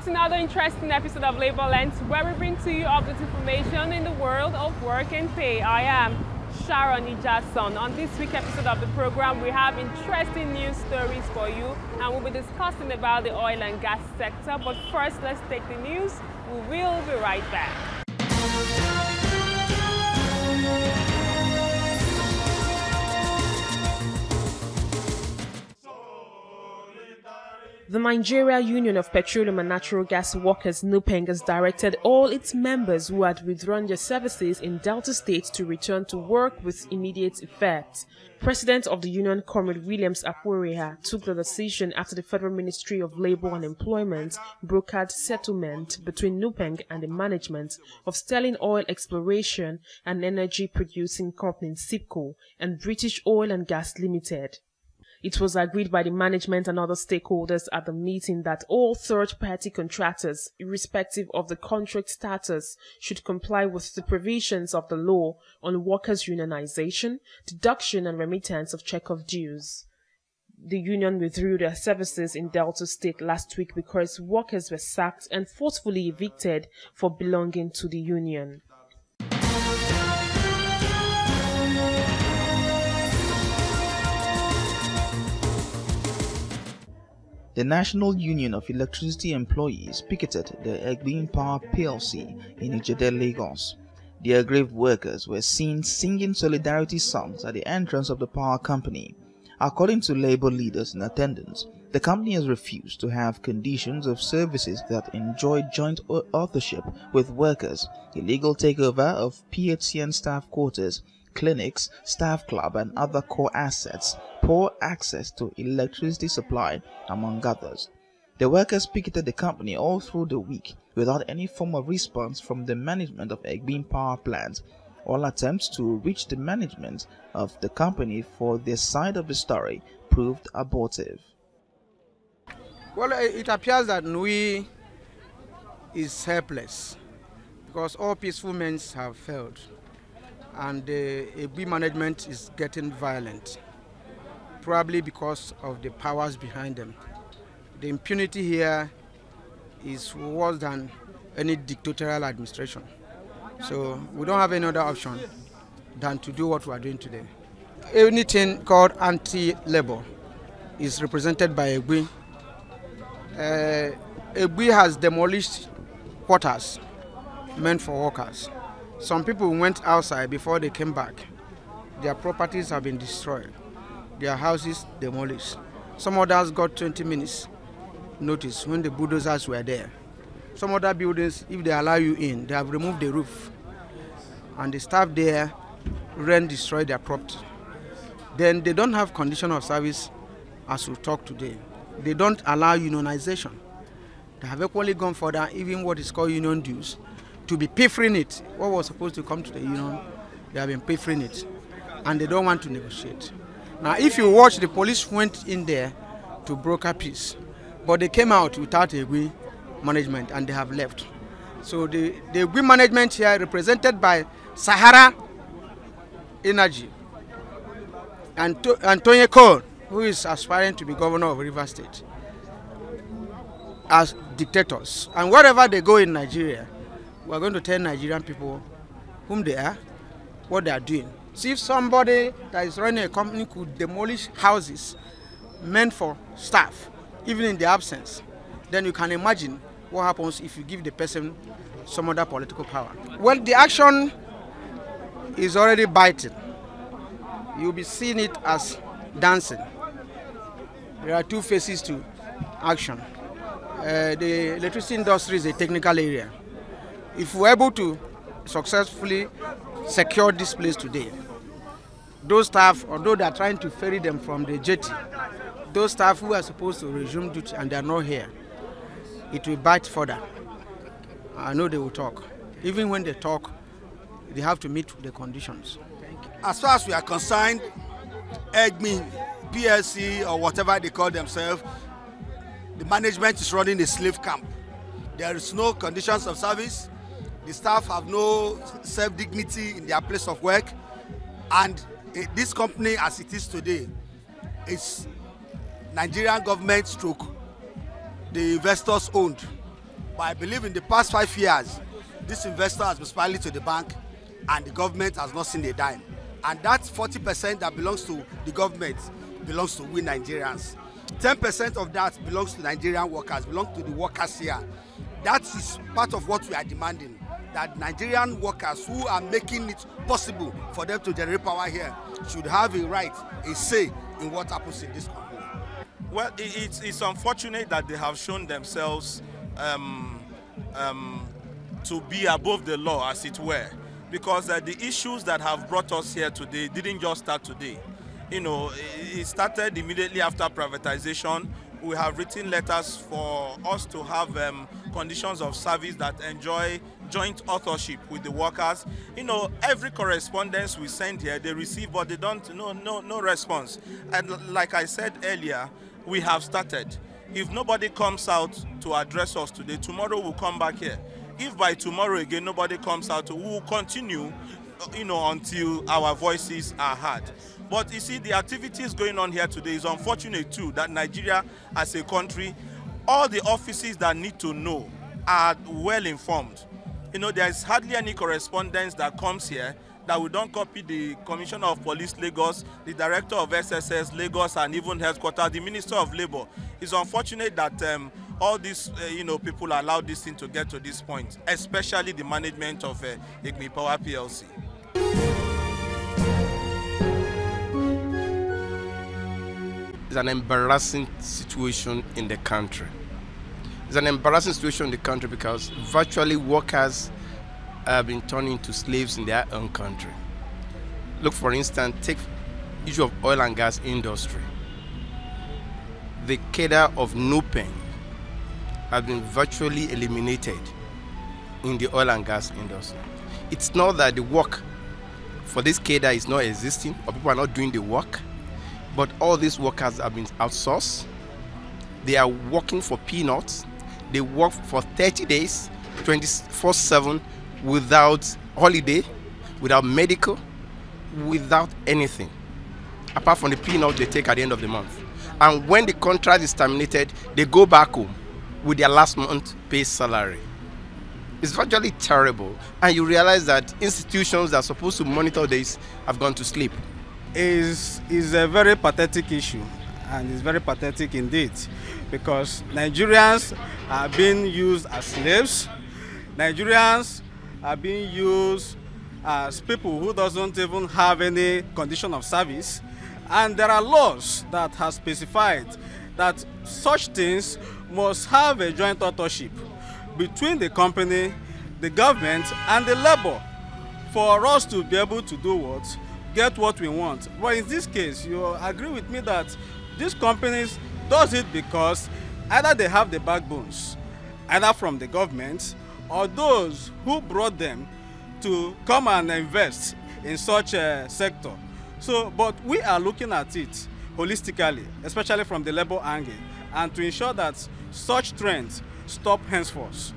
to another interesting episode of Labor Lens, where we bring to you updated information in the world of work and pay. I am Sharon Ijason. On this week's episode of the program, we have interesting news stories for you, and we'll be discussing about the oil and gas sector. But first, let's take the news. We will be right back. The Nigeria Union of Petroleum and Natural Gas Workers (NUPENG) has directed all its members who had withdrawn their services in Delta State to return to work with immediate effect. President of the union, Comrade Williams Akwereha, took the decision after the Federal Ministry of Labour and Employment brokered settlement between NUPENG and the management of Sterling Oil Exploration and Energy Producing Company (SIPCO) and British Oil and Gas Limited. It was agreed by the management and other stakeholders at the meeting that all third-party contractors, irrespective of the contract status, should comply with the provisions of the law on workers' unionization, deduction and remittance of check-off dues. The union withdrew their services in Delta State last week because workers were sacked and forcefully evicted for belonging to the union. The National Union of Electricity Employees picketed the Egbin Power PLC in Ijede, Lagos. The aggrieved workers were seen singing solidarity songs at the entrance of the power company. According to labor leaders in attendance, the company has refused to have conditions of services that enjoy joint authorship with workers, illegal takeover of PHCN staff quarters, clinics, staff club and other core assets, poor access to electricity supply, among others. The workers picketed the company all through the week without any form of response from the management of Egbin Power Plant. All attempts to reach the management of the company for their side of the story proved abortive. Well, it appears that NUI is helpless because all peaceful means have failed, and the AB management is getting violent, probably because of the powers behind them. The impunity here is worse than any dictatorial administration. So we don't have any other option than to do what we are doing today. Anything called anti-labor is represented by EGBI. EGBI has demolished quarters meant for workers. Some people went outside before they came back. Their properties have been destroyed. Their houses demolished. Some others got 20 minutes notice when the bulldozers were there. Some other buildings, if they allow you in, they have removed the roof. And the staff there destroyed their property. Then they don't have condition of service as we talk today. They don't allow unionization. They have equally gone further, even what is called union dues, to be piffering it. What was supposed to come to the union, they have been piffering it. And they don't want to negotiate. Now, if you watch, the police went in there to broker peace, but they came out without EGBI management and they have left. So the EGBI management here, represented by Sahara Energy and Tony Cole, who is aspiring to be governor of Rivers State, as dictators. And wherever they go in Nigeria, we are going to tell Nigerian people whom they are, what they are doing. See, if somebody that is running a company could demolish houses meant for staff, even in their absence, then you can imagine what happens if you give the person some other political power. Well, the action is already biting. You'll be seeing it as dancing. There are two phases to action. The electricity industry is a technical area. If we're able to successfully secure this place today, those staff, although they are trying to ferry them from the jetty, those staff who are supposed to resume duty and they are not here, it will bite further. I know they will talk. Even when they talk, they have to meet the conditions. As far as we are concerned, EGBI, PLC or whatever they call themselves, the management is running a slave camp. There is no conditions of service. The staff have no self-dignity in their place of work. And this company, as it is today, is Nigerian government stroke, the investors owned. But I believe in the past 5 years, this investor has been smiling to the bank and the government has not seen a dime. And that 40% that belongs to the government belongs to we Nigerians. 10% of that belongs to Nigerian workers, belongs to the workers here. That is part of what we are demanding, that Nigerian workers who are making it possible for them to generate power here should have a right, a say in what happens in this company. Well, it's unfortunate that they have shown themselves to be above the law, as it were, because the issues that have brought us here today didn't just start today. You know, it started immediately after privatization. We have written letters for us to have conditions of service that enjoy joint authorship with the workers. You know, every correspondence we send here, they receive, but they don't, no response. And like I said earlier, we have started. If nobody comes out to address us today, tomorrow we'll come back here. If by tomorrow again nobody comes out, we will continue, until our voices are heard. But you see, the activities going on here today is unfortunate too, that Nigeria as a country, all the offices that need to know are well informed. You know, there is hardly any correspondence that comes here that we don't copy the Commissioner of Police Lagos, the Director of SSS Lagos, and even headquarters, the Minister of Labour. It's unfortunate that all these people allowed this thing to get to this point, especially the management of EP Power PLC. It's an embarrassing situation in the country. It's an embarrassing situation in the country because virtually workers have been turned into slaves in their own country. Look, for instance, take the issue of oil and gas industry. The cadre of Nupeng has been virtually eliminated in the oil and gas industry. It's not that the work for this cadre is not existing or people are not doing the work, but all these workers have been outsourced. They are working for peanuts. They work for 30 days, 24/7, without holiday, without medical, without anything, apart from the peanuts they take at the end of the month. And when the contract is terminated, they go back home with their last month's pay salary. It's virtually terrible. And you realize that institutions that are supposed to monitor this have gone to sleep. Is a very pathetic issue, and it's very pathetic indeed, because Nigerians are being used as slaves. Nigerians are being used as people who doesn't even have any condition of service, and there are laws that have specified that such things must have a joint authorship between the company, the government, and the labor for us to be able to do what? Get what we want. But in this case, you agree with me that these companies does it because either they have the backbones, either from the government or those who brought them to come and invest in such a sector. So, but we are looking at it holistically, especially from the labor angle, and to ensure that such trends stop henceforth.